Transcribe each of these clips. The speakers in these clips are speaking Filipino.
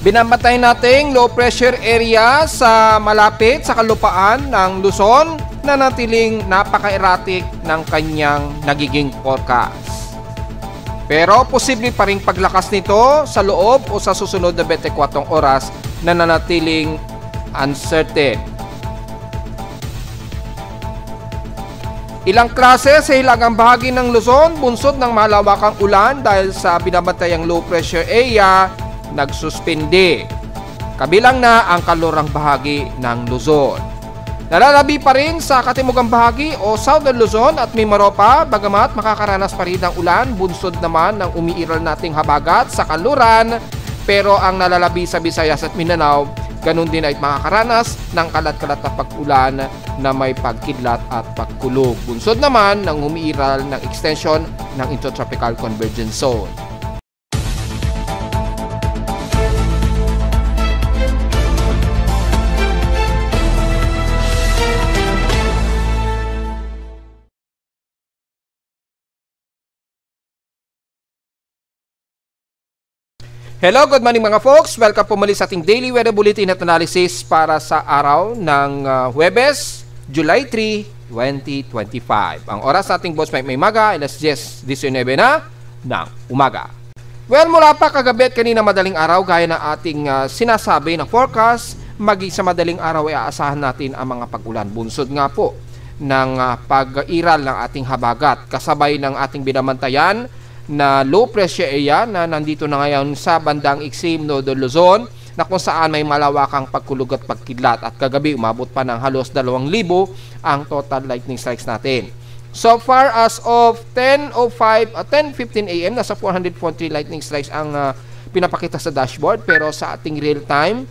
Binabatay nating low pressure area sa malapit sa kalupaan ng Luzon na natiling napaka-erratic ng kanyang nagiging forecast. Pero posible pa ring paglakas nito sa loob o sa susunod na 24 oras na nanatiling uncertain. Ilang klase sa hilagang bahagi ng Luzon bunsod ng malawakang ulan dahil sa binabatayang low pressure area nagsuspindi. Kabilang na ang kalurang bahagi ng Luzon. Nalalabi pa rin sa katimugang bahagi o Southern Luzon at Mimaropa bagamat makakaranas pa rin ng ulan bunsod naman ng umiiral nating habagat sa kanluran, pero ang nalalabi sa Visayas at Mindanao ganun din ay makakaranas ng kalat-kalat na pag-ulan na may pagkidlat at pagkulog. Bunsod naman ng umiiral ng extension ng Intertropical Convergence Zone. Hello, good morning mga folks. Welcome po muli sa ating Daily Weather Bulletin at Analysis para sa araw ng Huwebes, July 3, 2025. Ang oras sa ating Boss Mike may maga, alas 10:19 na ng umaga. Well, mula pa kagabi at kanina madaling araw, gaya ng ating sinasabi na forecast, maging sa madaling araw ay aasahan natin ang mga pag-ulan. Bunsod nga po ng pag-iral ng ating habagat, kasabay ng ating binabantayan na low pressure area na nandito na ngayon sa bandang Iksim, Northern Luzon, na kung saan may malawakang pagkulog at pagkidlat, at kagabi umabot pa ng halos 2,000 ang total lightning strikes natin. So far as of 10:15 AM, nasa 443 lightning strikes ang pinapakita sa dashboard, pero sa ating real time,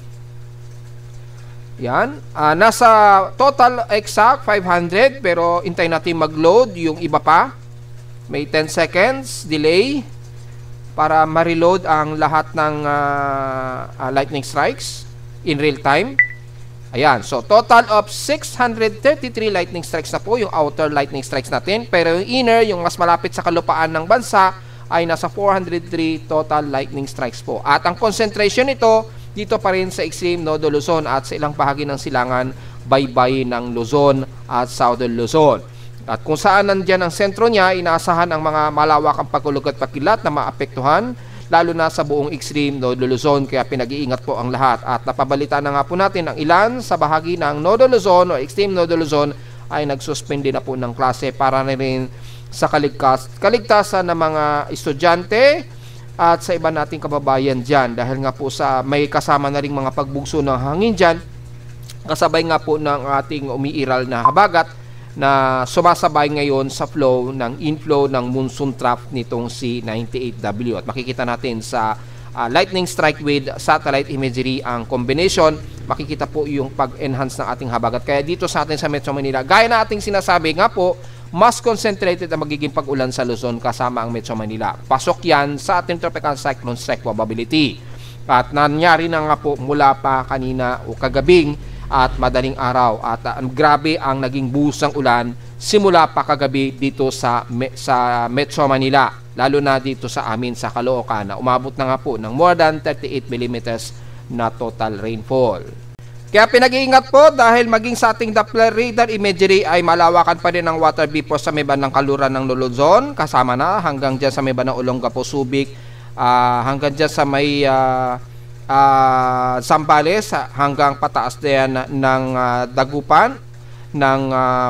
yan, nasa total exact 500, pero intay natin mag-load yung iba pa. May 10 seconds delay para ma-reload ang lahat ng lightning strikes in real time. Ayan, so total of 633 lightning strikes na po yung outer lightning strikes natin. Pero yung inner, yung mas malapit sa kalupaan ng bansa, ay nasa 403 total lightning strikes po. At ang concentration nito, dito pa rin sa Iksim, Northern Luzon at sa ilang bahagi ng silangan, baybay ng Luzon at Southern Luzon. At kung saan nandyan ang sentro niya, inaasahan ang mga malawakang pagkulog at pagkilat na maapektuhan, lalo na sa buong Extreme Northern Luzon, kaya pinag-iingat po ang lahat. At napabalita na nga po natin ang ilan sa bahagi ng Northern Luzon o Extreme Northern Luzon ay nagsuspende na po ng klase para na rin sa kaligtasan ng mga estudyante at sa iba nating kababayan dyan. Dahil nga po sa may kasama na rin mga pagbugso ng hangin dyan, kasabay nga po ng ating umiiral na habagat na sumasabay ngayon sa flow ng inflow ng monsoon trough nitong si 98W. At makikita natin sa lightning strike with satellite imagery ang combination, makikita po yung pag-enhance ng ating habagat. Kaya dito sa atin sa Metro Manila, gaya na ating sinasabi nga po, mas concentrated ang magiging pag-ulan sa Luzon kasama ang Metro Manila. Pasok yan sa ating tropical cyclone strike probability. At nangyari na nga po mula pa kanina o kagabing at madaling araw, at grabe ang naging buhos ng ulan simula pa kagabi dito sa Metro Manila, lalo na dito sa amin sa Caloocan, na umabot na nga po ng more than 38 millimeters na total rainfall. Kaya pinag-iingat po dahil maging sa ating Doppler radar imagery ay malawakan pa rin ang water vapor sa may bandang kaluran ng Luzon, kasama na hanggang dyan sa may bandang Olongapo, Subic, hanggang dyan sa may Zambales, hanggang pataas din ng Dagupan ng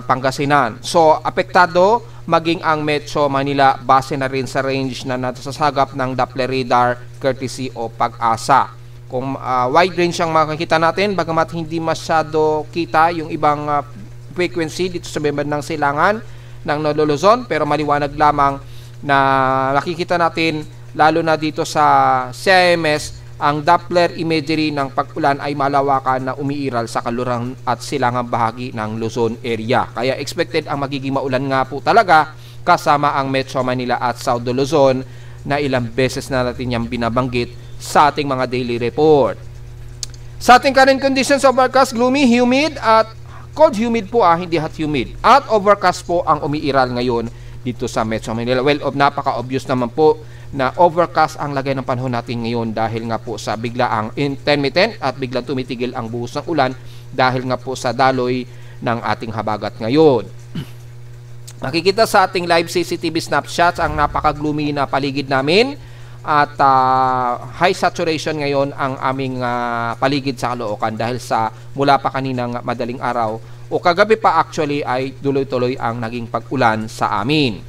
Pangasinan. So apektado maging ang Metro Manila base na rin sa range na nasasagap ng Doppler radar courtesy o Pag-asa. Kung wide range ang makikita natin, bagamat hindi masyado kita yung ibang frequency dito sa bandang silangan ng Northern Luzon, pero maliwanag lamang na nakikita natin lalo na dito sa CIMS, ang Doppler imagery ng pag-ulan ay malawakan na umiiral sa kalurang at silangang bahagi ng Luzon area. Kaya expected ang magiging maulan nga po talaga kasama ang Metro Manila at Southern Luzon na ilang beses na natin yung binabanggit sa ating mga daily report. Sa ating current conditions, overcast, gloomy, humid at cold humid po, hindi hot humid. At overcast po ang umiiral ngayon dito sa Metro Manila. Well, napaka-obvious naman po na overcast ang lagay ng panahon natin ngayon dahil nga po sa biglaang intermittent at biglang tumitigil ang buhos ng ulan dahil nga po sa daloy ng ating habagat ngayon. Makikita sa ating live CCTV snapshots ang napaka-gloomy na paligid namin at high saturation ngayon ang aming paligid sa Caloocan dahil sa mula pa kaninang madaling araw o kagabi pa actually ay tuloy-tuloy ang naging pag-ulan sa amin.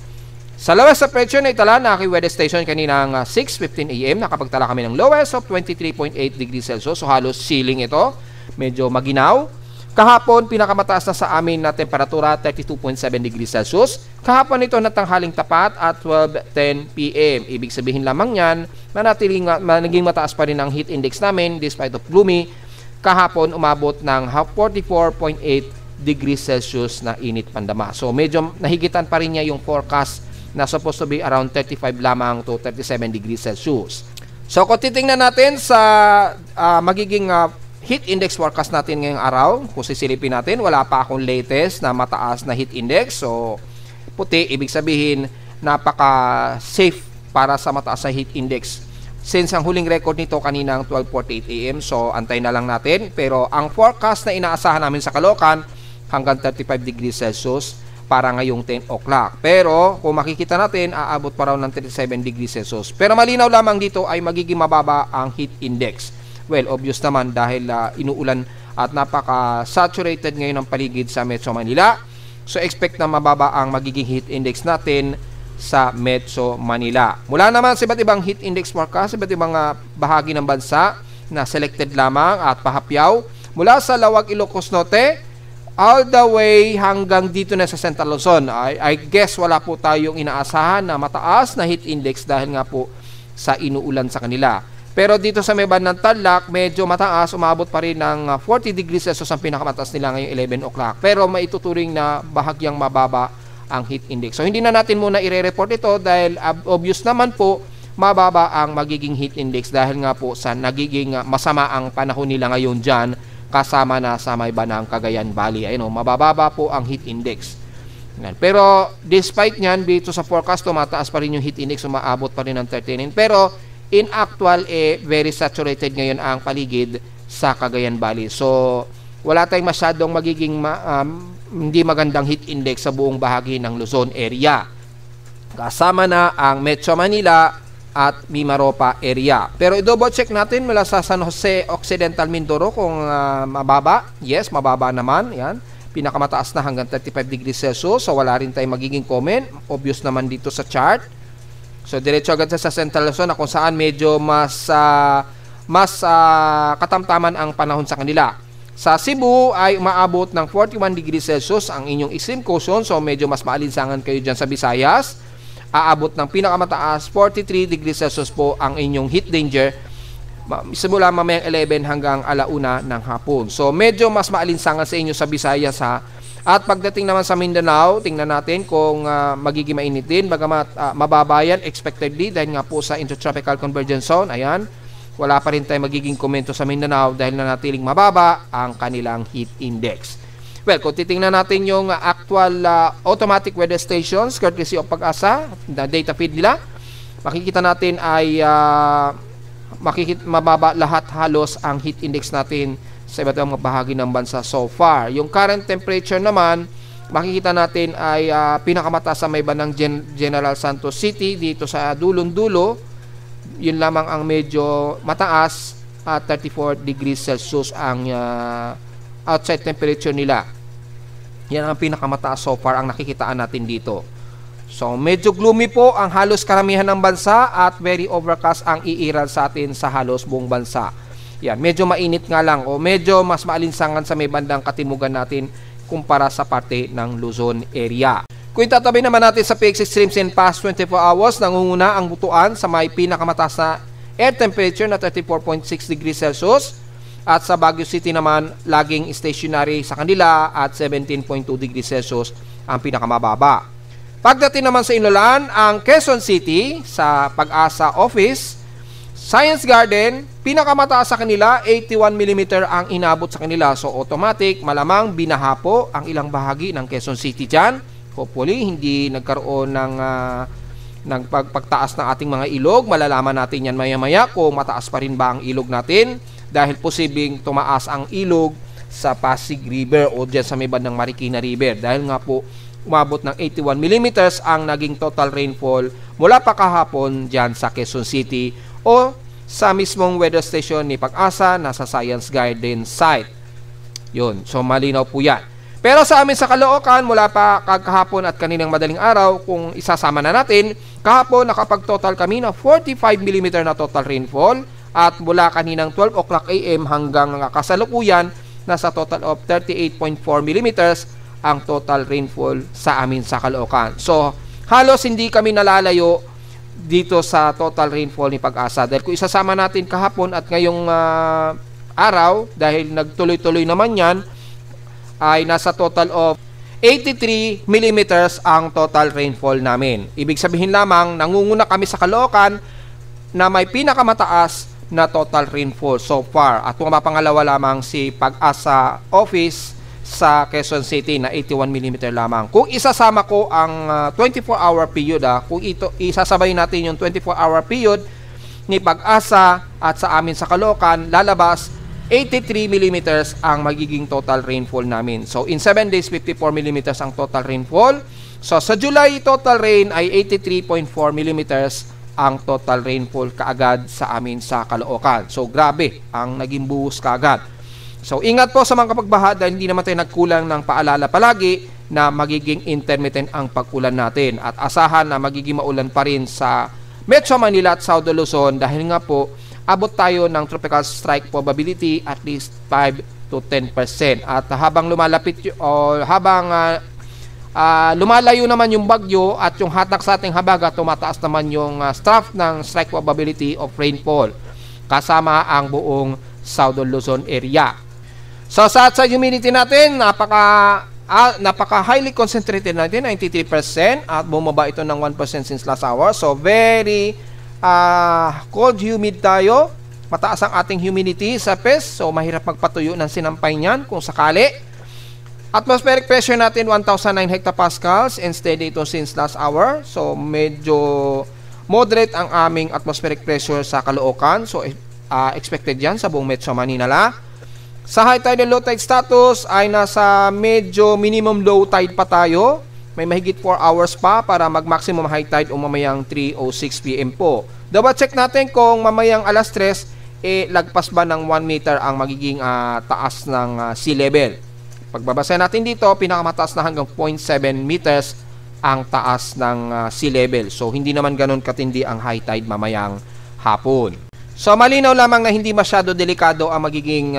Sa lowest of pressure na itala na aking weather station kaninang 6:15 AM, nakapagtala kami ng lowest of 23.8 degrees Celsius. So halos ceiling ito, medyo maginaw. Kahapon, pinakamataas na sa amin na temperatura, 32.7 degrees Celsius. Kahapon ito natanghaling tapat at 12:10 PM. Ibig sabihin lamang yan na naging mataas pa rin ang heat index namin despite of gloomy. Kahapon, umabot ng 44.8 degrees Celsius na init pandama. So medyo nahigitan pa rin niya yung forecast na supposed to be around 35 lamang to 37 degrees Celsius. So kung titingnan natin sa magiging heat index forecast natin ngayong araw, kung sisilipin natin, wala pa akong latest na mataas na heat index. So puti, ibig sabihin napaka-safe para sa mataas na heat index. Since ang huling record nito kaninang 12:48 AM, so antay na lang natin. Pero ang forecast na inaasahan namin sa Caloocan hanggang 35 degrees Celsius para ngayong 10 o'clock. Pero kung makikita natin, aabot pa raw ng 37 degrees Celsius. Pero malinaw lamang dito ay magiging mababa ang heat index. Well, obvious naman dahil inuulan at napaka-saturated ngayon ang paligid sa Metro Manila. So expect na mababa ang magiging heat index natin sa Metro Manila. Mula naman sa iba't ibang heat index forecast, iba't ibang bahagi ng bansa na selected lamang at pahapyaw. Mula sa Lawag, Ilocos Norte, all the way hanggang dito na sa Central Luzon. I guess wala po tayong inaasahan na mataas na heat index dahil nga po sa inuulan sa kanila. Pero dito sa may bandang Tarlac, medyo mataas, umabot pa rin ng 40 degrees Celsius ang pinakamataas nila ngayong 11 o'clock. Pero maituturing na bahagyang mababa ang heat index. So hindi na natin muna ire-report ito dahil obvious naman po mababa ang magiging heat index dahil nga po sa nagiging masama ang panahon nila ngayon dyan kasama na sa may banang Cagayan Valley. Ayun, mabababa po ang heat index. Pero despite nyan, dito sa forecast, tumataas pa rin yung heat index, umaabot pa rin ng 39. Pero in actual, very saturated ngayon ang paligid sa Cagayan Valley. So, wala tayong masyadong magiging hindi magandang heat index sa buong bahagi ng Luzon area. Kasama na ang Metro Manila at Mimaropa area. Pero i-double check natin mula sa San Jose Occidental Mindoro kung mababa. Yes, mababa naman. Yan. Pinakamataas na hanggang 35 degrees Celsius. So wala rin tayong magiging comment. Obvious naman dito sa chart. So diretso agad sa Central Luzon na kung saan medyo mas katamtaman ang panahon sa kanila. Sa Cebu ay umaabot ng 41 degrees Celsius ang inyong extreme caution. So medyo mas maalinsangan kayo dyan sa Visayas. Aabot ng pinakamataas 43 degrees Celsius po ang inyong heat danger simula mamayang 11 hanggang 1:00 ng hapon. So medyo mas maalinsangan sa inyo sa Visayas ha. At pagdating naman sa Mindanao, tingnan natin kung magiging mainit din. Bagamat mababa yan expectedly dahil nga po sa Intertropical Convergence Zone. Ayan, wala pa rin tayo magiging komento sa Mindanao dahil nanatiling mababa ang kanilang heat index. Well, kung titingnan natin yung actual automatic weather stations, courtesy of Pag-asa, na data feed nila, makikita natin ay mababa lahat halos ang heat index natin sa iba't ibang bahagi ng bansa so far. Yung current temperature naman, makikita natin ay pinakamataas sa may bandang General Santos City, dito sa dulong-dulo, yun lamang ang medyo mataas at 34 degrees Celsius ang outside temperature nila. Yan ang pinakamataas so far ang nakikitaan natin dito. So medyo gloomy po ang halos karamihan ng bansa at very overcast ang iiral sa atin sa halos buong bansa. Yan, medyo mainit nga lang o medyo mas maalinsangan sa may bandang katimugan natin kumpara sa parte ng Luzon area. Kung itatabi naman natin sa PX Extremes in past 24 hours, nangunguna ang Butuan sa may pinakamataas na air temperature na 34.6 degrees Celsius. At sa Baguio City naman, laging stationary sa kanila at 17.2 degrees Celsius ang pinakamababa. Pagdating naman sa Ilolan, ang Quezon City sa Pag-asa Office, Science Garden, pinakamataas sa kanila, 81 mm ang inabot sa kanila. So automatic, malamang binaha po ang ilang bahagi ng Quezon City dyan. Hopefully, hindi nagkaroon ng pagtaas ng ating mga ilog. Malalaman natin yan maya-maya kung mataas pa rin ba ang ilog natin dahil posibleng tumaas ang ilog sa Pasig River o dyan sa may bandang Marikina River dahil nga po umabot ng 81 millimeters ang naging total rainfall mula pa kahapon dyan sa Quezon City o sa mismong weather station ni Pag-asa na sa Science Garden site. Yun, so malinaw po yan. Pero sa amin sa Caloocan, mula pa kahapon at kaninang madaling araw, kung isasama na natin, kahapon nakapag-total kami ng 45 mm na total rainfall at mula kaninang 12 o'clock AM hanggang kasalukuyan, nasa total of 38.4 mm ang total rainfall sa amin sa Caloocan. So, halos hindi kami nalalayo dito sa total rainfall ni Pag-asa. Dahil kung isasama natin kahapon at ngayong araw, dahil nagtuloy-tuloy naman yan, ay nasa total of 83 millimeters ang total rainfall namin. Ibig sabihin lamang, nangunguna kami sa Caloocan na may pinakamataas na total rainfall so far. At pumapangalawa lamang si Pag-asa Office sa Quezon City na 81 mm lamang. Kung isasama ko ang 24-hour period, kung isasabay natin yung 24-hour period ni Pag-asa at sa amin sa Caloocan, lalabas 83 mm ang magiging total rainfall namin. So, in 7 days, 54 mm ang total rainfall. So, sa July, total rain ay 83.4 mm ang total rainfall kaagad sa amin sa Caloocan. So, grabe ang naging buhos kaagad. So, ingat po sa mga kapagbaha dahil hindi naman tayo nagkulang ng paalala palagi na magiging intermittent ang pag-ulan natin. At asahan na magiging maulan pa rin sa Metro Manila at South Luzon dahil nga po, abot tayo ng tropical strike probability at least 5 to 10%. At habang lumalapit o habang lumalayo naman yung bagyo at yung hatak sa ating habaga, tumataas naman yung staff ng strike probability of rainfall kasama ang buong Southern Luzon area. So sa humidity natin, napaka highly concentrated natin, 93% at bumaba ito ng 1% since last hour. So very cold humid tayo, mataas ang ating humidity sa PES, so mahirap magpatuyo ng sinampay niyan kung sakali. Atmospheric pressure natin 1,009 hectopascals and steady ito since last hour, so medyo moderate ang aming atmospheric pressure sa Caloocan, so expected yan sa buong Metro Manila. Sa high tide and low tide status ay nasa medyo minimum low tide pa tayo. May mahigit 4 hours pa para mag-maximum high tide o mamayang 3:06 PM po. Double check natin kung mamayang alas 3, lagpas ba ng 1 meter ang magiging taas ng sea level. Pagbabasa natin dito, pinakamataas na hanggang 0.7 meters ang taas ng sea level. So, hindi naman ganun katindi ang high tide mamayang hapon. So, malinaw lamang na hindi masyado delikado ang magiging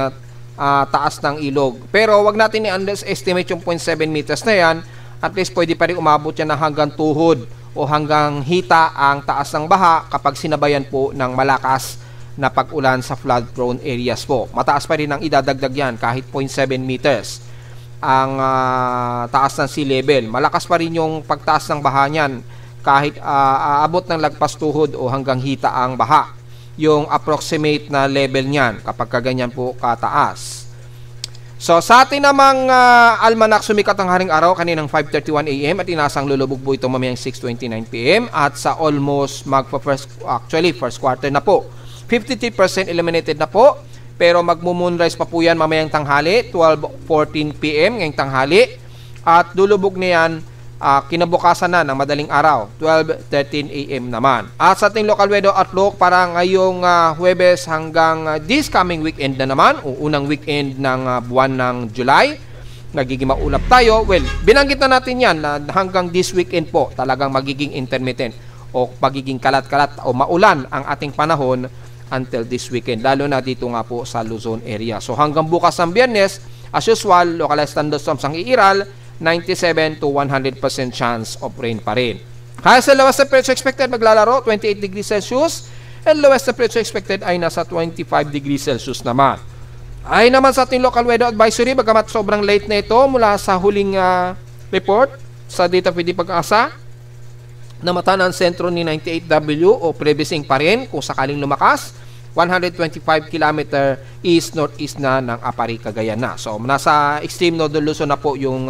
taas ng ilog. Pero, wag natin i-underestimate yung 0.7 meters na yan. At least pwede pa rin umabot yan na hanggang tuhod o hanggang hita ang taas ng baha kapag sinabayan po ng malakas na pag-ulan sa flood-prone areas po. Mataas pa rin ang idadagdag yan kahit 0.7 meters ang taas ng sea level. Malakas pa rin yung pagtaas ng baha niyan kahit aabot ng lagpas tuhod o hanggang hita ang baha. Yung approximate na level niyan kapag kaganyan po kataas. So, sa atin namang almanak, sumikat ang haring araw kaninang 5:31 AM at inasang lulubog po ito mamayang 6:29 PM at sa almost first quarter na po. 53% eliminated na po, pero magmo-moonrise pa po yan mamayang tanghali, 12:14 PM ngayong tanghali at lulubog na yan kinabukasan na ng madaling araw, 12:13 AM naman. At sa ating local weather outlook para ngayong Huwebes hanggang this coming weekend na naman, o unang weekend ng buwan ng July, nagiging maulap tayo. Well, binanggit na natin yan na hanggang this weekend po talagang magiging intermittent o magiging kalat-kalat o maulan ang ating panahon until this weekend, lalo na dito nga po sa Luzon area. So hanggang bukas ng Biyernes, as usual, localized thunderstorms ang iiral, 97 to 100% chance of rain pa rin. Highest and lowest temperature expected maglalaro 28 degrees Celsius and lowest temperature expected ay nasa 25 degrees Celsius naman. Ay naman sa ating local weather advisory, bagamat sobrang late na ito mula sa huling report sa data pwede Pag-asa, namata ng sentro ni 98W o prebising pa rin kung sakaling lumakas, 125 km east-northeast na ng Apari, Cagayan na. So, nasa extreme northern Luzon na po yung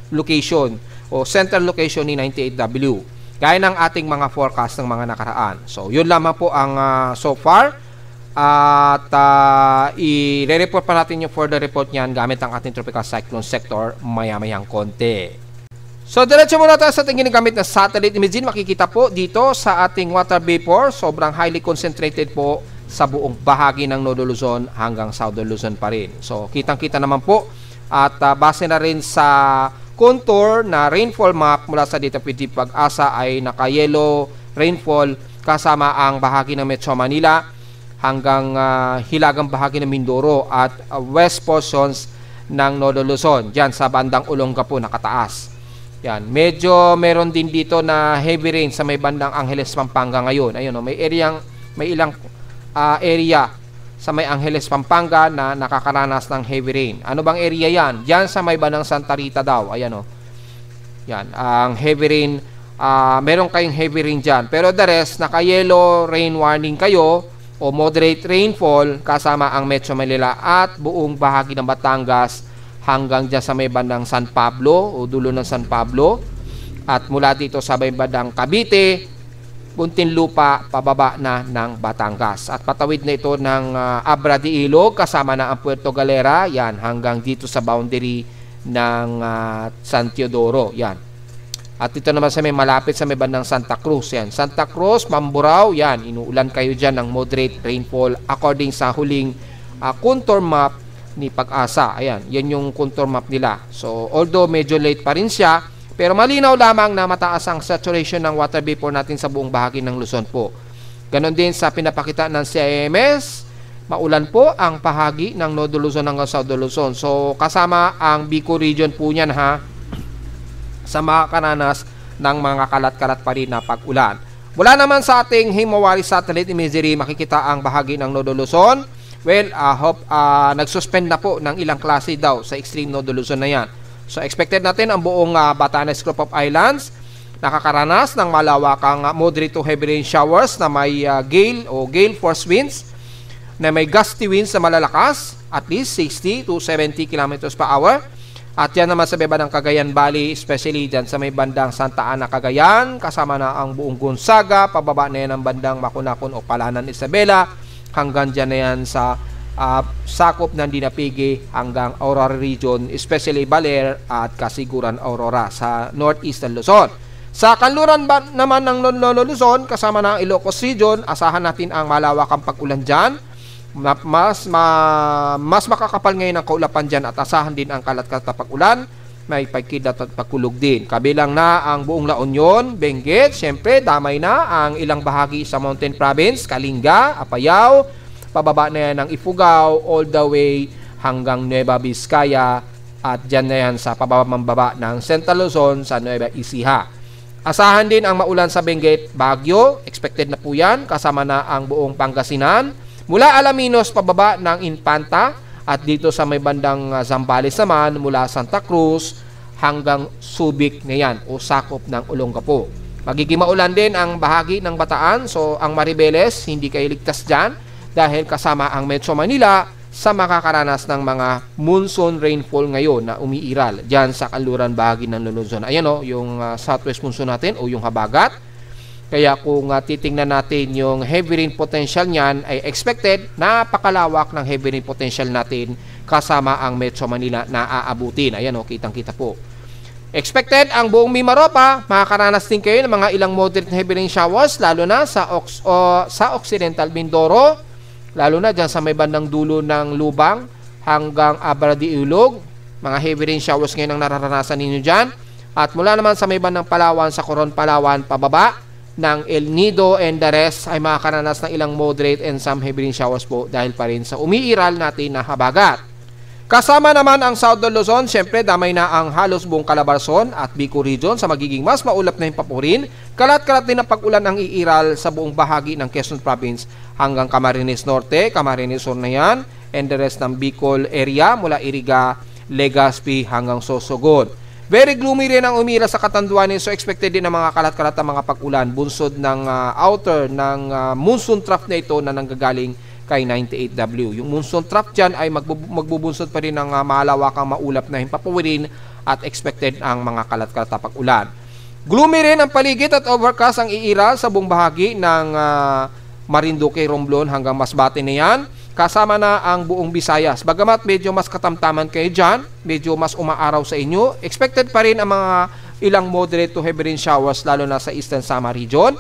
location o central location ni 98W. gaya ng ating mga forecast ng mga nakaraan. So, yun lamang po ang so far. At i-report pa natin yung further report niyan gamit ang ating tropical cyclone sector maya-mayang konti. So, diretso muna tayo sa ating ginagamit na satellite imaging. Makikita po dito sa ating water vapor, sobrang highly concentrated po sa buong bahagi ng Northern Luzon hanggang Southern Luzon pa rin. So, kitang-kita naman po at base na rin sa contour na rainfall map mula sa Data PD Pag-asa ay naka-yellow rainfall kasama ang bahagi ng Metro Manila hanggang hilagang bahagi ng Mindoro at west portions ng Northern Luzon. Diyan sa bandang Olongapo nakataas. Yan, medyo meron din dito na heavy rain sa may bandang Angeles, Pampanga ngayon. Ayun, may ilang area sa may Angeles, Pampanga na nakakaranas ng heavy rain. Ano bang area yan? Diyan sa may bandang Santa Rita daw. Ayan o. Yan, ang heavy rain. Meron kayong heavy rain dyan. Pero the rest, naka-yellow rain warning kayo o moderate rainfall kasama ang Metro Manila at buong bahagi ng Batangas hanggang dyan sa may bandang San Pablo o dulo ng San Pablo. At mula dito sa may bandang Cavite, Muntinlupa, pababa na ng Batangas. At patawid na ito ng Abra de Ilog, kasama na ang Puerto Galera, yan, hanggang dito sa boundary ng San Teodoro, yan. At ito naman sa may malapit sa may bandang Santa Cruz, yan. Santa Cruz, Mamburao, yan, inuulan kayo dyan ng moderate rainfall according sa huling contour map ni Pag-asa. Ayan, yan yung contour map nila. So, although medyo late pa rin siya, pero malinaw lamang na mataas ang saturation ng water vapor natin sa buong bahagi ng Luzon po. Ganon din sa pinapakita ng CIMS, maulan po ang bahagi ng Northern Luzon hanggang Southern Luzon. So, kasama ang Bicol region po niyan ha, sa makakaranas ng mga kalat-kalat pa rin na pag-ulan. Mula naman sa ating Himawari satellite imagery, makikita ang bahagi ng Northern Luzon. Well, nagsuspend na po ng ilang klase daw sa extreme Northern Luzon na yan. So, expected natin ang buong Batanes Group of Islands nakakaranas ng malawakang moderate to heavy rain showers na may gale o gale force winds na may gusty winds na malalakas at least 60 to 70 km per hour. At yan naman sa baba ng Cagayan Valley, especially dyan sa may bandang Santa Ana, Cagayan, kasama na ang buong Gonzaga, pababa na yan ang bandang Makunakon o Palanan, Isabela, hanggang dyan na yan sa sakop ng Dinapigi hanggang Aurora region, especially Baler at Kasiguran, Aurora sa northeastern Luzon. Sa kanluran naman ng Lolo Luzon, kasama ng Ilocos region, asahan natin ang malawakang pag-ulan dyan. Mas makakapal ngayon ang kaulapan dyan at asahan din ang kalat-kalat na pag-ulan. May pagkidat at pagkulog din. Kabilang na ang buong La Union, Benguet, syempre damay na ang ilang bahagi sa Mountain Province, Kalinga, Apayao, pababa na yan ng Ifugao all the way hanggang Nueva Vizcaya at dyan na yan sa pababa ng Central Luzon sa Nueva Ecija. Asahan din ang maulan sa Benguet, Baguio, expected na po yan, kasama na ang buong Pangasinan. Mula Alaminos pababa ng Infanta at dito sa may bandang Zambales naman mula Santa Cruz hanggang Subic na yan o sakop ng Olongapo. Magiging maulan din ang bahagi ng Bataan, so ang Maribeles hindi kayo ligtas dyan dahil kasama ang Metro Manila sa makakaranas ng mga monsoon rainfall ngayon na umiiral dyan sa kanluran bahagi ng Luzon. Ayan o, yung southwest monsoon natin o yung habagat. Kaya kung titingnan natin yung heavy rain potential niyan ay expected, napakalawak ng heavy rain potential natin kasama ang Metro Manila na aabutin. Ayan o, kitang-kita po. Expected ang buong Mimaropa, makakaranas din kayo ng mga ilang moderate heavy rain showers lalo na sa Occidental Mindoro, lalo na dyan sa may bandang dulo ng Lubang hanggang Abra de Ilog. Mga heavy rain showers ngayon ang nararanasan ninyo dyan. At mula naman sa may bandang Palawan, sa Coron, Palawan, pababa ng El Nido and the rest ay makakaranas ng ilang moderate and some heavy rain showers po dahil pa rin sa umiiral natin na habagat. Kasama naman ang Southern Luzon, syempre damay na ang halos buong Calabarzon at Bicol region sa magiging mas maulap na himpapurin. Kalat-kalat din ang pag-ulan ang iiral sa buong bahagi ng Quezon Province hanggang Camarines Norte, Camarines Sur na yan, and the rest ng Bicol area mula Iriga, Legazpi hanggang Sorsogon. Very gloomy rin ang umira sa Catanduanes, so expected din ang mga kalat-kalat ng mga pag-ulan bunsod ng outer ng monsoon trough na ito na nanggagaling kay 98W. Yung monsoon trough dyan ay magbubunsod pa rin ng malawakang maulap na himpapuwirin at expected ang mga kalat-kalat na pag-ulan. Gloomy rin ang paligid at overcast ang iiral sa buong bahagi ng Marinduque, Romblon hanggang Masbate na yan. Kasama na ang buong Visayas. Bagamat medyo mas katamtaman kayo dyan, medyo mas umaaraw sa inyo, expected pa rin ang mga ilang moderate to heavy rain showers lalo na sa Eastern Samar Region.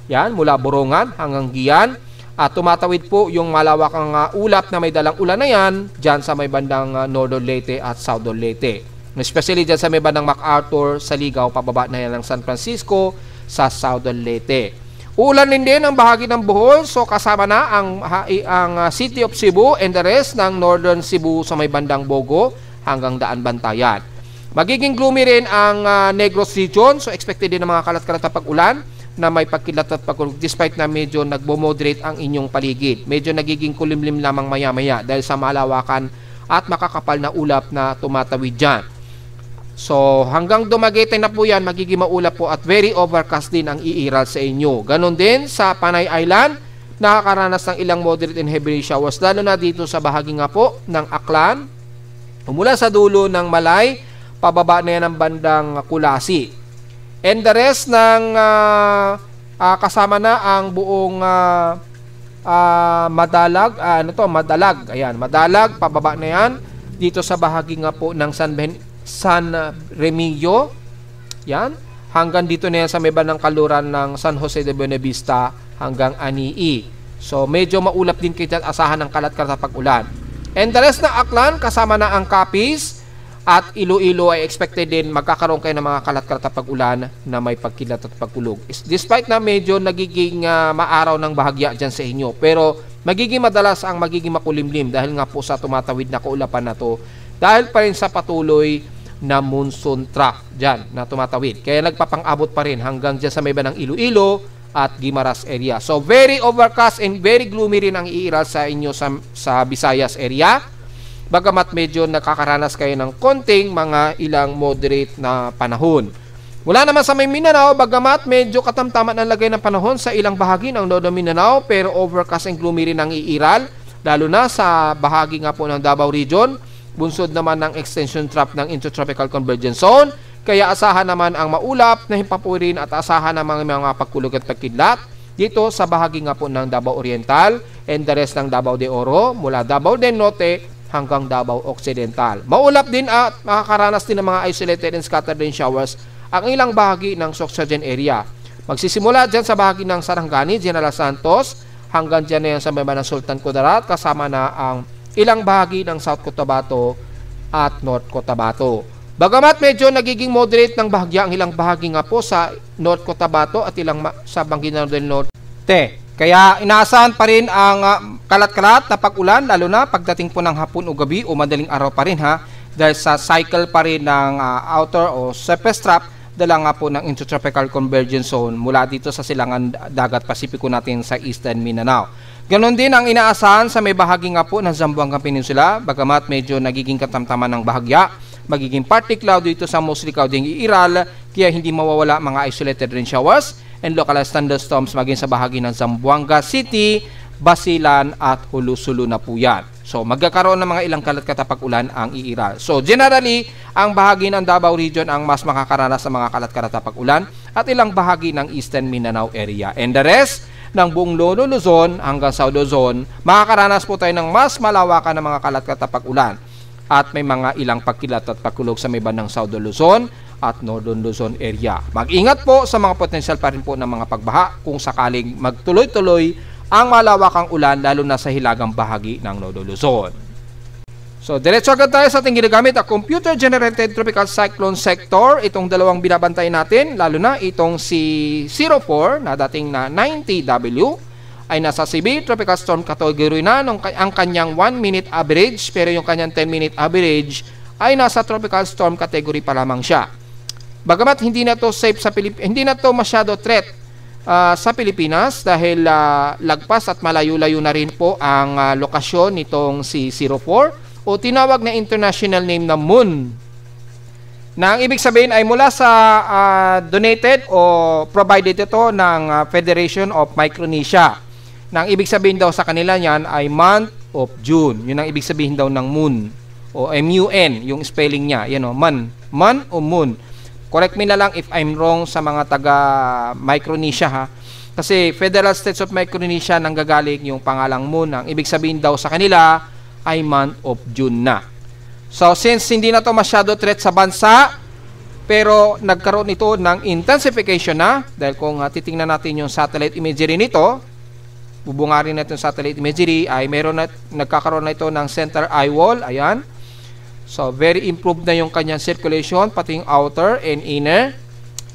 Yan, mula Borongan hanggang Gian. At tumatawid po yung malawakang ulap na may dalang ulan na yan dyan sa may bandang Northern Leyte at Southern Leyte. Especially dyan sa may bandang MacArthur, sa Ligaw, pababa na yan ng San Francisco sa Southern Leyte. Uulan din ang bahagi ng Bohol, so kasama na ang City of Cebu and the rest ng Northern Cebu sa may bandang Bogo hanggang Daan Bantayan. Magiging gloomy rin ang Negros Region, so expected din ng mga kalat-kalat na pag-ulan na may pagkilat at pagkulog despite na medyo nagbo-moderate ang inyong paligid. Medyo nagiging kulimlim lamang maya-maya dahil sa malawakan at makakapal na ulap na tumatawid dyan. So, hanggang Dumaguete na po yan, magiging maulap po at very overcast din ang iiral sa inyo. Ganon din sa Panay Island, nakakaranas ng ilang moderate and heavy showers, lalo na dito sa bahagi nga po ng Aklan, mula sa dulo ng Malay, pababa na yan ng bandang Kulasi. And the rest ng kasama na ang buong Madalag. Ayan, Madalag, pababa na yan, dito sa bahagi nga po ng San Remigio, yan, hanggang dito na yan sa may bandang kaluran ng San Jose de Buenavista hanggang Anii. So, medyo maulap din kayo dyan, asahan ng kalat-kalat na pag-ulan. And the rest na Aklan, kasama na ang Capiz at Iloilo ay expected din magkakaroon kayo ng mga kalat-kalat na pag-ulan na may pagkilat at pagkulog. Despite na medyo nagiging maaraw ng bahagya dyan sa inyo, pero magiging madalas ang magiging makulimlim dahil nga po sa tumatawid na kaulapan na to, dahil pa rin sa patuloy na monsoon track dyan na tumatawid. Kaya nagpapang-abot pa rin hanggang dyan sa may bandang Iloilo at Guimaras area. So, very overcast and very gloomy rin ang iiral sa inyo sa Visayas area. Bagamat medyo nakakaranas kayo ng konting mga ilang moderate na panahon. Mula naman sa may Mindanao, bagamat medyo katamtaman ang lagay ng panahon sa ilang bahagi ng Northern Mindanao, pero overcast and gloomy rin ang iiral, lalo na sa bahagi nga po ng Davao Region. Bunsod naman ng extension trap ng Intertropical Convergence Zone, kaya asahan naman ang maulap na himpapurin at asahan ng mga pagkulog at pagkidlat dito sa bahagi nga po ng Davao Oriental and the rest ng Davao de Oro, mula Davao del Norte hanggang Davao Occidental. Maulap din at makakaranas din ng mga isolated and scattered rain showers ang ilang bahagi ng Sorsogon area. Magsisimula dyan sa bahagi ng Sarangani, General Santos, hanggang dyan na yan sa may ng Sultan Kudarat, kasama na ang ilang bahagi ng South Cotabato at North Cotabato. Bagamat medyo nagiging moderate ng bahagya ang ilang bahagi nga po sa North Cotabato at ilang sa Bangkinang del Norte. Kaya inaasahan pa rin ang kalat-kalat na pag-ulan, lalo na pagdating po ng hapon o gabi o madaling araw pa rin dahil sa cycle pa rin ng outer o surface trap dala nga po ng Intertropical Convergence Zone mula dito sa silangan dagat Pasipiko natin sa Eastern Mindanao. Ganon din ang inaasahan sa may bahagi nga po ng Zamboanga Peninsula, bagamat medyo nagiging katamtaman ng bahagya, magiging partly cloudy dito sa mostly cloudy iral, kaya hindi mawawala mga isolated rain showers and localized thunderstorms maging sa bahagi ng Zamboanga City, Basilan at Hulusulu na po yan. So magkakaroon ng mga ilang kalat-kalat pag-ulan ang iiral. So generally, ang bahagi ng Davao Region ang mas makakaranas ng mga kalat-kalat pag-ulan at ilang bahagi ng Eastern Mindanao area. And the rest ng buong Lolo Luzon hanggang South Luzon, makakaranas po tayo ng mas malawakan ng mga kalat-kalat pag-ulan. At may mga ilang pagkilat at pagkulog sa may bandang South Luzon at Northern Luzon area. Mag-ingat po sa mga potensyal pa rin po ng mga pagbaha kung sakaling magtuloy-tuloy ang malawakang ulan lalo na sa hilagang bahagi ng Northern Luzon. So, diretso agad tayo sa ating ginagamit ang computer-generated tropical cyclone sector. Itong dalawang binabantay natin, lalo na itong si 04 na dating na 90W ay nasa severe tropical storm category na ang kanyang 1-minute average, pero yung kanyang 10-minute average ay nasa tropical storm category pa lamang siya. Bagamat hindi na to safe sa hindi na to masyado threat sa Pilipinas dahil lagpas at malayo-layo na rin po ang lokasyon nitong si 04 o tinawag na international name na Moon, na ang ibig sabihin ay mula sa donated o provided ito ng Federation of Micronesia, na ang ibig sabihin daw sa kanila niyan ay month of June. Yun ang ibig sabihin daw ng Moon o MUN, yung spelling niya, yan o, man o Moon. Correct me na lang if I'm wrong sa mga taga Micronesia ha. Kasi Federal States of Micronesia nanggagaling yung pangalang moon. Ang ibig sabihin daw sa kanila ay month of June na. So since hindi na to masyado threat sa bansa, pero nagkaroon ito ng intensification na, dahil kung titingnan natin yung satellite imagery nito, bubungarin natin yung satellite imagery, ay nagkakaroon na ito ng center eye wall. Ayan. So very improved na yung kanyang circulation, pati yung outer and inner,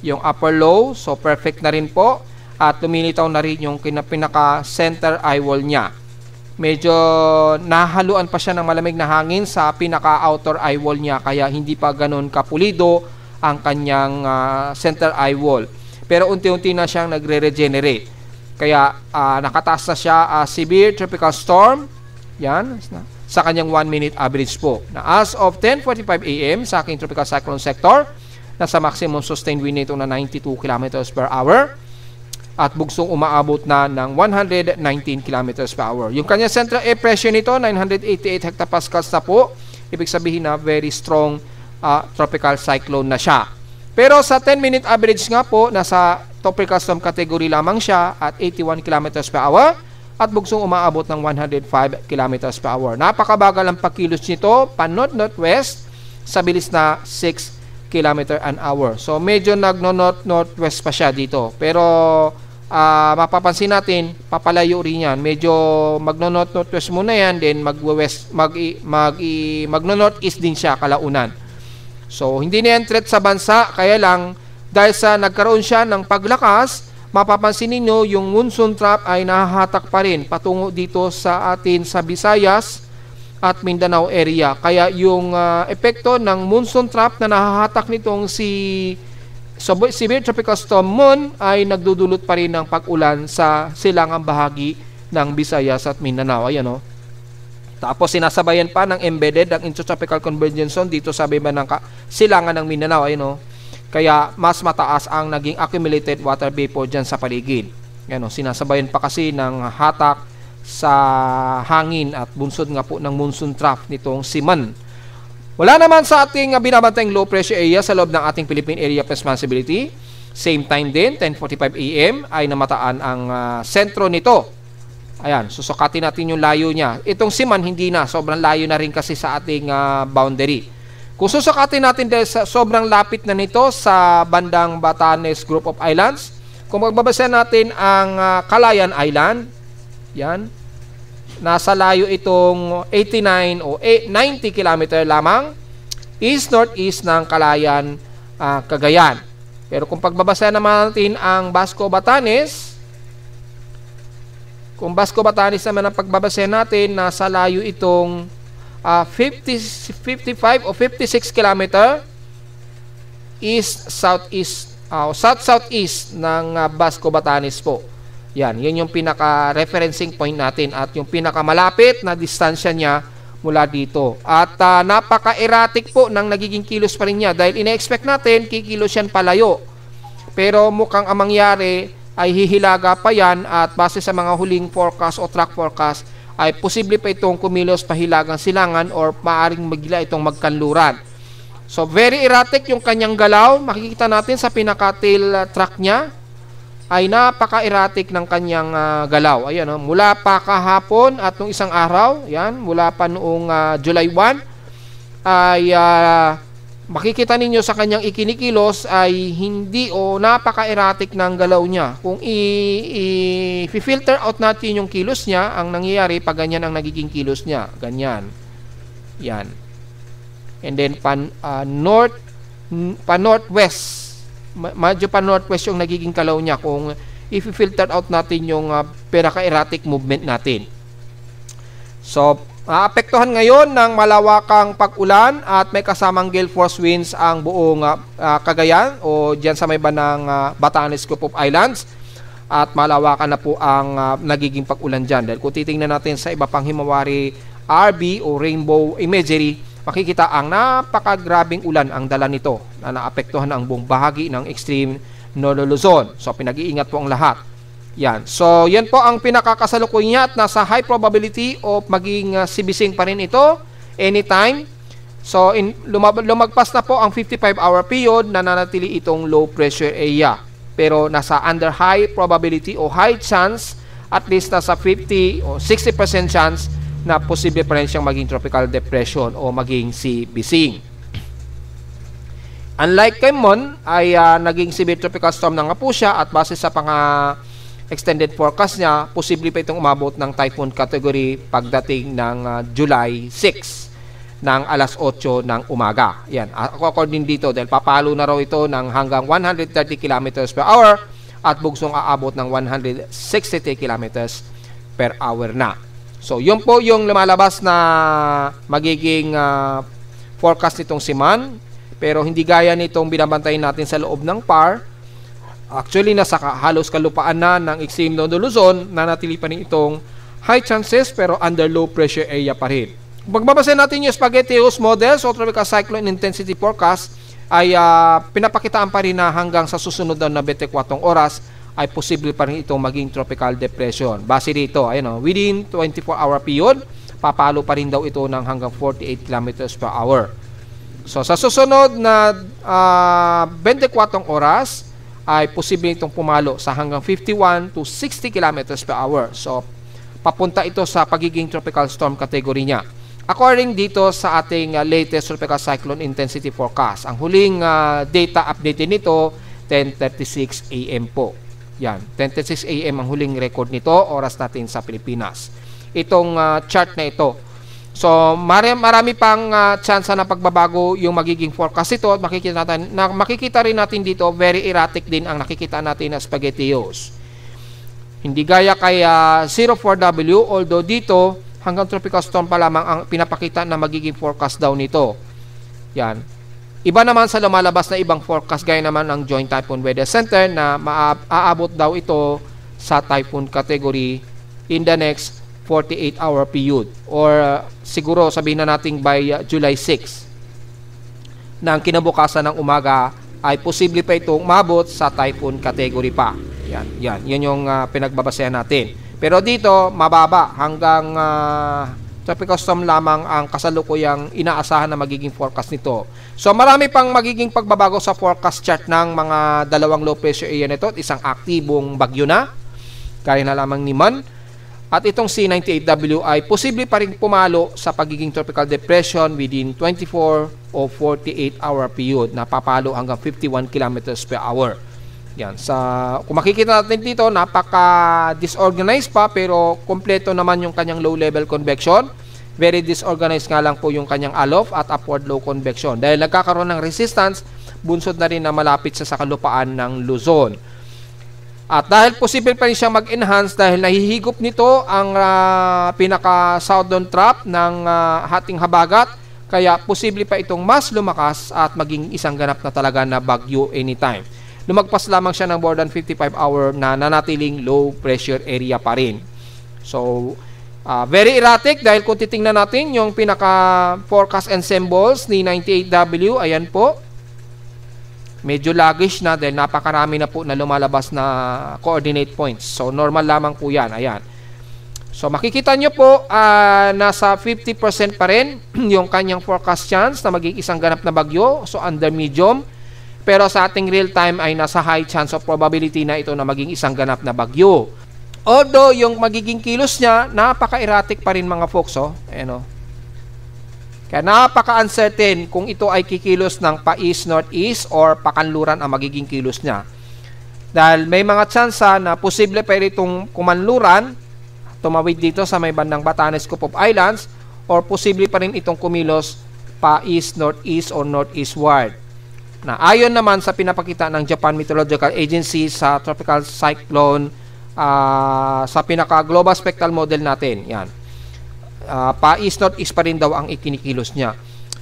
yung upper low, so perfect na rin po. At lumilitaw na rin yung pinaka center eye wall niya. Medyo nahaluan pa siya ng malamig na hangin sa pinaka outer eye wall niya, kaya hindi pa ganun kapulido ang kanyang center eye wall. Pero unti-unti na siyang nagre-regenerate. Kaya nakataas na siya severe tropical storm. Yan, sa kanyang 1 minute average po. Na as of 10:45 AM sa aking tropical cyclone sector, nasa maximum sustained wind nito na 92 km per hour. At bugsong umaabot na ng 119 km per hour. Yung kanyang central air pressure nito, 988 hectopascals na po. Ibig sabihin na very strong tropical cyclone na siya. Pero sa 10-minute average nga po, nasa tropical storm category lamang siya at 81 km per hour. At bugsong umaabot ng 105 km per hour. Napakabagal ang pagkilos nito, pan-north-northwest, sa bilis na 6 km an hour. So medyo nagno-north-northwest pa siya dito. Pero mapapansin natin, papalayo rin yan. Medyo magno-north-northwest muna yan, then magno-northeast din siya kalaunan. So, hindi na yan threat sa bansa, kaya lang, dahil sa nagkaroon siya ng paglakas, mapapansin ninyo, yung monsoon trap ay nahahatak pa rin patungo dito sa atin sa Visayas at Mindanao area. Kaya yung epekto ng monsoon trap na nahahatak nitong severe tropical storm Moon ay nagdudulot pa rin ng pag-ulan sa silangang bahagi ng Visayas at Mindanao. Ayan o. Tapos sinasabayan pa ng embedded ang intertropical convergence zone dito sa baba ng silangan ng Mindanao. Ayan o. Kaya mas mataas ang naging accumulated water vapor dyan sa paligid. Ayan o. Sinasabayan pa kasi ng hatak sa hangin at bunsod nga po ng monsoon trough nitong si Man. Wala naman sa ating binabantayang low pressure area sa loob ng ating Philippine Area of Responsibility. Same time din, 10:45 AM ay namataan ang sentro nito. Ayan, susukatin natin yung layo niya. Itong Siman hindi na, sobrang layo na rin kasi sa ating boundary. Kung susukatin natin dahil sa sobrang lapit na nito sa bandang Batanes Group of Islands, kung magbabasa natin ang Calayan Island, yan, nasa layo itong 89 o 90 km lamang east-northeast ng Calayan, Cagayan. Pero kung pagbabasa naman natin ang Basco Batanes, kung Basco Batanes naman ang pagbabasa natin, nasa layo itong 55 o 56 km east-southeast, south-southeast ng Basco Batanes po. Yan yung pinaka-referencing point natin at yung pinakamalapit na distansya niya mula dito. At napaka-erratic po ng nagiging kilos pa rin niya dahil ina-expect natin kikilos yan palayo. Pero mukhang ang mangyari ay hihilaga pa yan at base sa mga huling forecast o track forecast ay posible pa itong kumilos pahilagang silangan or maaring magila itong magkanluran. So very erratic yung kanyang galaw. Makikita natin sa pinaka-tail track niya ay napaka-erratic ng kanyang galaw. Ayan, mula pa kahapon at nung isang araw, yan, mula pa noong July 1, ay makikita ninyo sa kanyang ikinikilos ay hindi o napaka-erratic ng galaw niya. Kung i-filter out natin yung kilos niya, ang nangyayari pag ganyan ang nagiging kilos niya. Ganyan. Yan. And then northwest. Medyo pa northwest yung nagiging kalaw niya kung i-filter out natin yung pinaka-erratic movement natin. So, apektuhan ngayon ng malawakang pag-ulan at may kasamang gale force winds ang buong Cagayan o dyan sa may banang Batanes Group of Islands at malawakan na po ang nagiging pag-ulan dyan. Dahil kung titingnan natin sa iba pang himawari RB o rainbow imagery, makikita ang napakagrabing ulan ang dala nito na naapektuhan ang buong bahagi ng extreme Northern Luzon. So, pinag-iingat po ang lahat. Yan. So, yan po ang pinakakasalukuyan niya at nasa high probability of maging sibising pa rin ito anytime So, lumagpas na po ang 55-hour period na nanatili itong low pressure area. Pero nasa under high probability o high chance, at least nasa 50 o 60% chance na posible pa rin siyang maging tropical depression o maging si Bising. Unlike kay Mon, ay naging severe tropical storm na nga po siya, at base sa extended forecast niya, posible pa itong umabot ng typhoon category pagdating ng July 6 ng alas 8 ng umaga. Yan, according dito, dahil papalo na raw ito ng hanggang 130 km per hour at bugsong aabot ng 163 km per hour na. So, yun po yung lumalabas na magiging forecast nitong si Man, pero hindi gaya nitong binabantayin natin sa loob ng PAR. Actually, nasa halos kalupaan na ng extreme London Luzon, nanatili pa rin itong high chances pero under low pressure area pa rin. Magbabasa natin yung Spaghettios models o tropical cyclone intensity forecast, ay pinapakitaan pa rin na hanggang sa susunod na 24 oras ay posible pa rin itong maging tropical depression. Base dito, ayun, within 24-hour period, papalo pa rin daw ito ng hanggang 48 km per hour. So, sa susunod na 24 oras, ay posible itong pumalo sa hanggang 51 to 60 km per hour. So, papunta ito sa pagiging tropical storm category niya. According dito sa ating latest tropical cyclone intensity forecast, ang huling data update nito, 10:36 AM po. Yan, 10:36 AM ang huling record nito, oras natin sa Pilipinas. Itong chart na ito. So, marami pang chance na pagbabago yung magiging forecast ito. At makikita rin natin dito, very erratic din ang nakikita natin na Spaghettios. Hindi gaya kay 04W, although dito, hanggang tropical storm pa lamang ang pinapakita na magiging forecast daw nito. Yan. Iba naman sa lumalabas na ibang forecast, gaya naman ng Joint Typhoon Weather Center na maaabot daw ito sa typhoon category in the next 48-hour period. Or siguro sabihin na natin by July 6 na ang kinabukasan ng umaga ay posible pa itong umabot sa typhoon category pa. Yan yung pinagbabasehan natin. Pero dito, mababa hanggang tropical storm lamang ang kasalukuyang inaasahan na magiging forecast nito. So, marami pang magiging pagbabago sa forecast chart ng mga dalawang low pressure area nito at isang aktibong bagyo na, kaya na lamang ni Man. At itong C98W ay posible pa rin pumalo sa pagiging tropical depression within 24 o 48-hour period na papalo hanggang 51 km per hour. Yan, kung makikita natin dito, napaka-disorganized pa pero kompleto naman yung kanyang low-level convection. Very disorganized nga lang po yung kanyang aloft at upward low convection. Dahil nagkakaroon ng resistance, bunsod na rin na malapit sa kalupaan ng Luzon. At dahil posible pa rin siyang mag-enhance dahil nahihigop nito ang pinaka-southern trap ng hating habagat, kaya posible pa itong mas lumakas at maging isang ganap na talaga na bagyo anytime. Lumagpas lamang siya ng more than 55-hour na nanatiling low pressure area pa rin. So, very erratic dahil kung titingnan natin yung pinaka-forecast and symbols ni 98W, ayan po. Medyo sluggish na dahil napakarami na po na lumalabas na coordinate points. So, normal lamang po yan. Ayan. So, makikita nyo po, nasa 50% pa rin yung kanyang forecast chance na maging isang ganap na bagyo. So, under medium. Pero sa ating real time ay nasa high chance of probability na ito na maging isang ganap na bagyo. Although yung magiging kilos niya, napaka-erratic pa rin mga folks. Ayan, kaya napaka-uncertain kung ito ay kikilos ng pa-east, northeast or pakanluran ang magiging kilos niya. Dahil may mga tsansa na posible pa rin itong kumanluran, tumawid dito sa may bandang Batanes, Cook of Islands, or posible pa rin itong kumilos pa-east, northeast or northeastward. Na ayon naman sa pinapakita ng Japan Meteorological Agency sa tropical cyclone sa pinaka-global spectral model natin. Yan. Pa-east, northeast pa rin daw ang ikinikilos niya.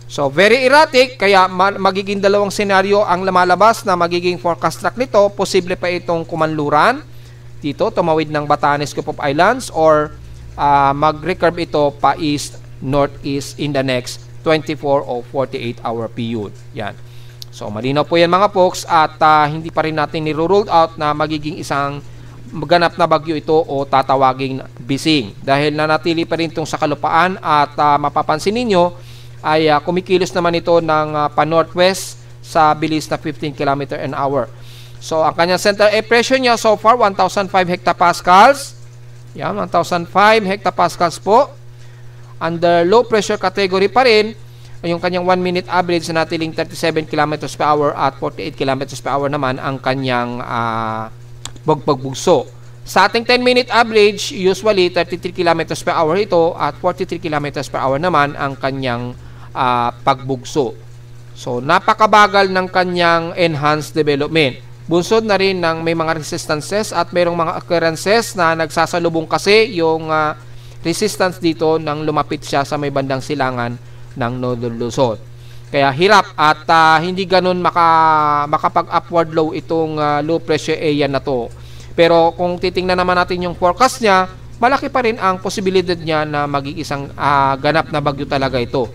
So, very erratic, kaya magiging dalawang senaryo ang lumalabas na magiging forecast track nito. Posible pa itong kumanluran dito, tumawid ng Batanes, Cook of Islands, or mag-recurve ito pa-east, northeast in the next 24 o 48-hour period. Yan. So, malinaw po yan mga folks at hindi pa rin natin niro-ruled out na magiging isang ganap na bagyo ito o tatawaging Bising. Dahil nanatili pa rin itong sa kalupaan at mapapansin ninyo, ay kumikilos naman ito ng pa-northwest sa bilis na 15 km an hour. So, ang kanyang center air pressure niya so far, 1,005 hectopascals. Yan, 1,005 hectopascals po. Under low pressure category pa rin, yung kanyang 1 minute average na natiling 37 km per hour at 48 km per hour naman ang kanyang pagbugso. Sa ating 10-minute average, usually 33 km per hour ito at 43 km per hour naman ang kanyang pagbugso. So, napakabagal ng kanyang enhanced development. Bunsod na rin ng may mga resistances at mayroong mga occurrences na nagsasalubong kasi yung resistance dito nang lumapit siya sa may bandang silangan ng Northern Luzon. Kaya hirap at hindi ganun makapag-upward low itong low pressure area na to. Pero kung titingnan naman natin yung forecast niya, malaki pa rin ang posibilidad niya na maging isang ganap na bagyo talaga ito.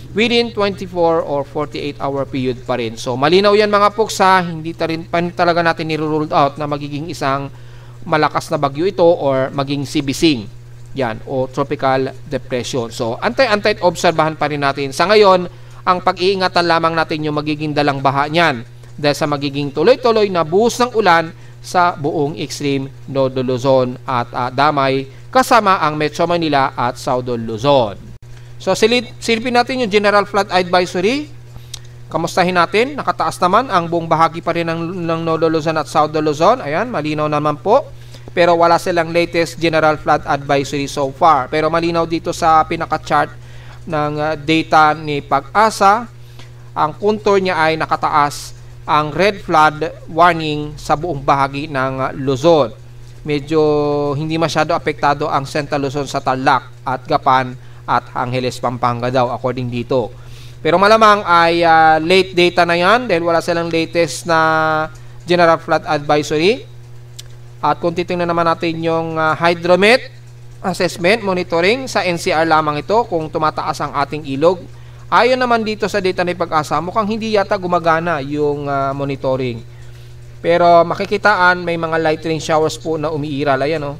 Within 24 or 48 hour period pa rin. So malinaw yan mga puksa, hindi talaga natin niruled out na magiging isang malakas na bagyo ito or maging sibising. Yan, o tropical depression. So antay-antay obserbahan pa rin natin. Sa ngayon, ang pag-iingatan lamang natin yung magiging dalang baha niyan dahil sa magiging tuloy-tuloy na buhos ng ulan sa buong extreme Northern Luzon at Damay kasama ang Metro Manila at Southern Luzon. So silipin natin yung General Flood Advisory. Kamustahin natin? Nakataas naman ang buong bahagi pa rin ng Northern Luzon at Southern Luzon. Ayan, malinaw naman po. Pero wala silang latest General Flood Advisory so far. Pero malinaw dito sa pinaka-chart ng data ni Pag-asa. Ang contour niya ay nakataas ang red flood warning sa buong bahagi ng Luzon. Medyo hindi masyado apektado ang Central Luzon sa Tarlac at Gapan at Angeles, Pampanga daw according dito. Pero malamang ay late data na yan dahil wala silang latest na General Flood Advisory. At kung titingnan naman natin yung hydromet assessment, monitoring sa NCR lamang ito kung tumataas ang ating ilog. Ayon naman dito sa data ni Pag-asa, mukhang hindi yata gumagana yung monitoring. Pero makikitaan may mga light rain showers po na umiiral. Ayan, oh.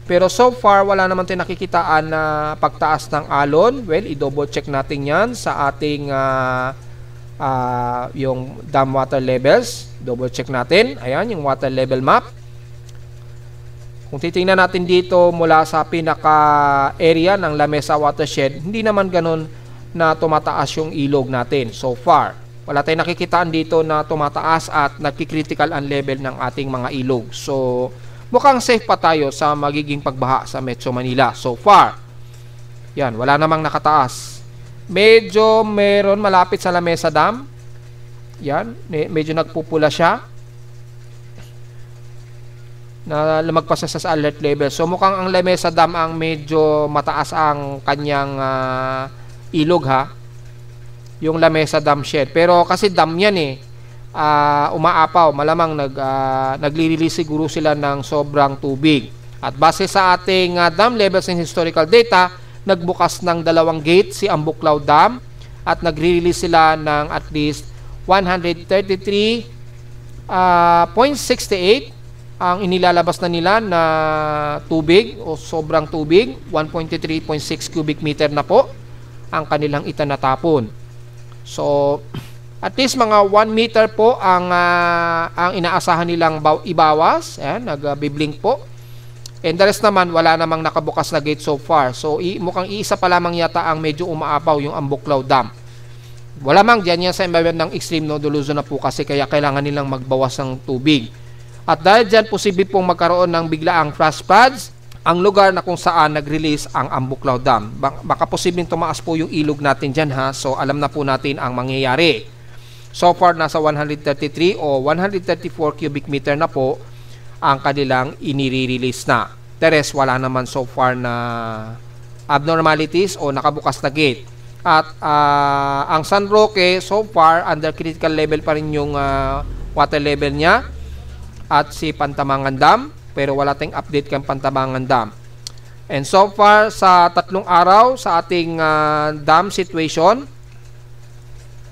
Pero so far, wala naman tayo nakikitaan na pagtaas ng alon. Well, i-double check natin yan sa ating yung dam water levels. Double check natin. Ayan, yung water level map. Kung titingnan natin dito mula sa pinaka-area ng Lamesa Watershed, hindi naman ganun na tumataas yung ilog natin so far. Wala tayong nakikitaan dito na tumataas at nagki-critical ang level ng ating mga ilog. So, mukhang safe pa tayo sa magiging pagbaha sa Metro Manila so far. Yan, wala namang nakataas. Medyo meron malapit sa Lamesa Dam. Yan, medyo nagpupula siya. Na lumagpas sa alert level. So, mukhang ang Lamesa Dam ang medyo mataas ang kanyang ilog ha, yung Lamesa Dam Shed. Pero kasi dam yan umaapaw, malamang nagli-release siguro sila ng sobrang tubig. At base sa ating dam levels and historical data, nagbukas ng 2 gate si Ambuklaw Dam at nagre-release sila ng at least 133.68 ang inilalabas na nila na tubig o sobrang tubig, 1.3.6 cubic meter na po ang kanilang itanatapon. So, at least mga 1 meter po ang inaasahan nilang ibawas. Ayan, nag-biblink po. And the rest naman, wala namang nakabukas na gate so far. So, mukhang iisa pa lamang yata ang medyo umaapaw yung Ambuklaw Dam. Wala mang dyan yan sa environment ng extreme Northern Luzon na po kasi kaya kailangan nilang magbawas ng tubig. At dahil dyan, posible pong magkaroon ng biglaang flash floods ang lugar na kung saan nag-release ang Ambuklaw Dam. Baka posibleng tumaas po yung ilog natin dyan ha. So alam na po natin ang mangyayari. So far nasa 133 o 134 cubic meter na po ang kanilang inire-release na. Teres wala naman so far na abnormalities o nakabukas na gate. At ang San Roque so far under critical level pa rin yung water level niya. At si Pantamangan Dam, pero wala tayong update kang Pantamangan Dam. And so far, sa 3 araw sa ating dam situation,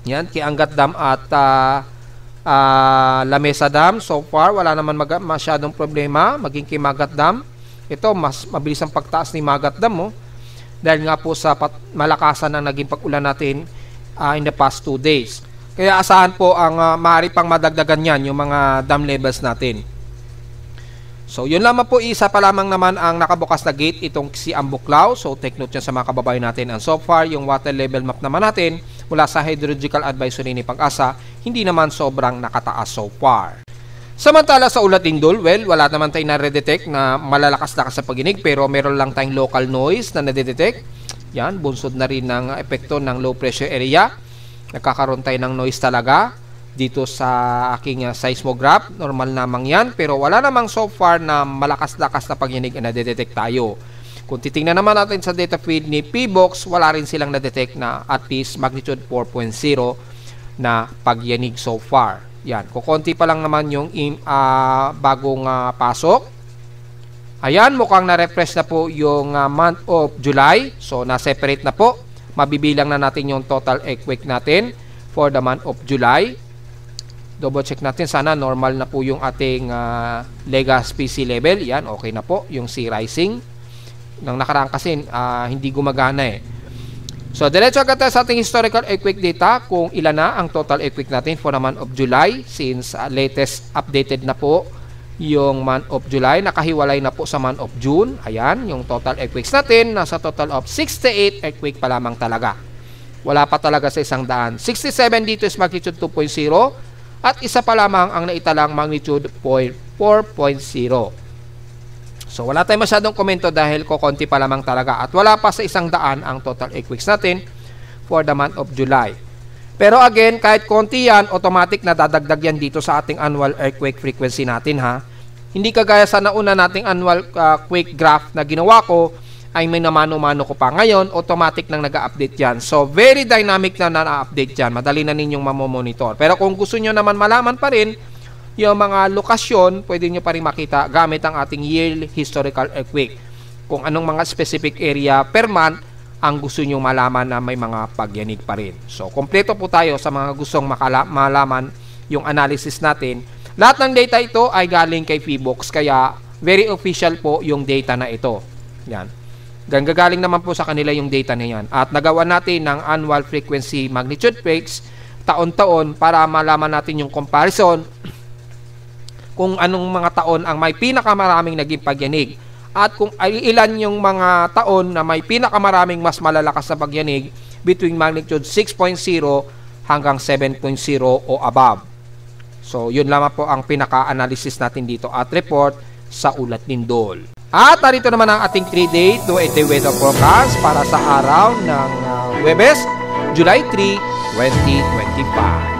yan, Kiangat Dam at Lamesa Dam, so far, wala naman masyadong problema. Maging kay Magat Dam, ito, mas mabilis ang pagtaas ni Magat Dam. Oh. dahil nga po sa malakasan na naging pag-ulan natin in the past 2 days. Kaya asahan po ang maaari pang madagdagan yan yung mga dam levels natin. So yun lamang po, isa pa lamang naman ang nakabukas na gate, itong si Ambuklaw. So take note yan sa mga kababayan natin. And so far, yung water level map naman natin mula sa Hydrological Advisory ni Pag-asa, hindi naman sobrang nakataas so far. Samantala sa Ulat Lindol, well, wala naman tayong na-redetect na malalakas-lakas sa pag-inig, pero meron lang tayong local noise na nadedetect. Yan, bunsod na rin ng epekto ng low pressure area. Nagkakaroon tayo ng noise talaga dito sa aking seismograph. Normal namang yan, pero wala namang so far na malakas-lakas na pag-inig na nadedetect tayo. Kung titingnan naman natin sa data feed ni PBOX, wala rin silang nadetect na at least magnitude 4.0 na pagyanig so far. Yan, kukunti pa lang naman yung bagong pasok. Ayan, mukhang na-refresh na po yung month of July. So, na-separate na po. Mabibilang na natin yung total earthquake natin for the month of July. Double check natin, sana normal na po yung ating legacy sea level. Yan, okay na po yung sea rising. Nang nakaraan kasi hindi gumagana eh. So diretso agad tayo sa ating historical earthquake data kung ilan na ang total earthquake natin for the month of July, since latest updated na po yung month of July, nakahiwalay na po sa month of June. Ayan, yung total earthquakes natin nasa total of 68 earthquake pa lamang talaga. Wala pa talaga sa 100. 67 dito is magnitude 2.0 at isa pa lamang ang naitalang magnitude 4.0. So wala tayong masyadong komento dahil kokonti pa lamang talaga at wala pa sa 100 ang total earthquakes natin for the month of July. Pero again, kahit konti yan, automatic na dadagdag yan dito sa ating annual earthquake frequency natin ha. Hindi kagaya sa nauna nating annual quake graph na ginawa ko, ay may namano-mano ko pa. Ngayon, automatic nang nag-update yan. So very dynamic na na-update yan. Madali na ninyong mamomonitor. Pero kung gusto nyo naman malaman pa rin yung mga lokasyon, pwede nyo pa rin makita gamit ang ating yearly historical earthquake. Kung anong mga specific area per month ang gusto nyo malaman na may mga pagyanig pa rin. So, kompleto po tayo sa mga gustong malaman yung analysis natin. Lahat ng data ito ay galing kay PBOX, kaya very official po yung data na ito. Yan. Gagaling naman po sa kanila yung data na yan. At nagawa natin ng annual frequency magnitude quakes taon-taon para malaman natin yung comparison kung anong mga taon ang may pinakamaraming naging pagyanig at kung ilan yung mga taon na may pinakamaraming mas malalakas na pagyanig between magnitude 6.0 hanggang 7.0 o above. So yun lamang po ang pinaka-analysis natin dito at report sa Ulat Lindol. At narito naman ang ating 3-day to 8-day weather forecast para sa araw ng Huwebes, July 3, 2025.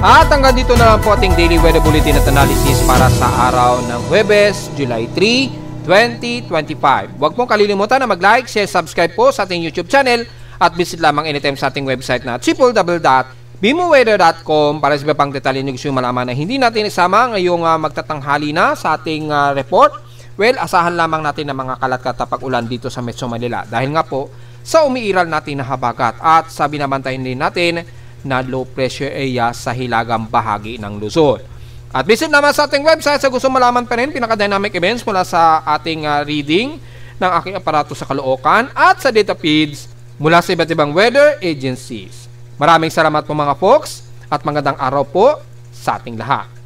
At hanggang dito na lang po ating Daily Weather Bulletin at Analysis para sa araw ng Huwebes, July 3, 2025. Huwag pong kalilimutan na mag-like, share, subscribe po sa ating YouTube channel at visit lamang anytime sa ating website na www.bimoweather.com para sa iba pang detalye na gusto nyo malaman na hindi natin isama ngayong magtatanghali na sa ating report. Well, asahan lamang natin ng mga kalat-katapag ulan dito sa Metro Manila dahil nga po sa umiiral natin na habagat at sabi naman tayo din natin na low pressure area sa hilagang bahagi ng Luzon. At visit naman sa ating website sa gusto malaman pa rin pinaka-dynamic events mula sa ating reading ng aking aparato sa Caloocan at sa data feeds mula sa iba't ibang weather agencies. Maraming salamat po mga folks at magandang araw po sa ating lahat.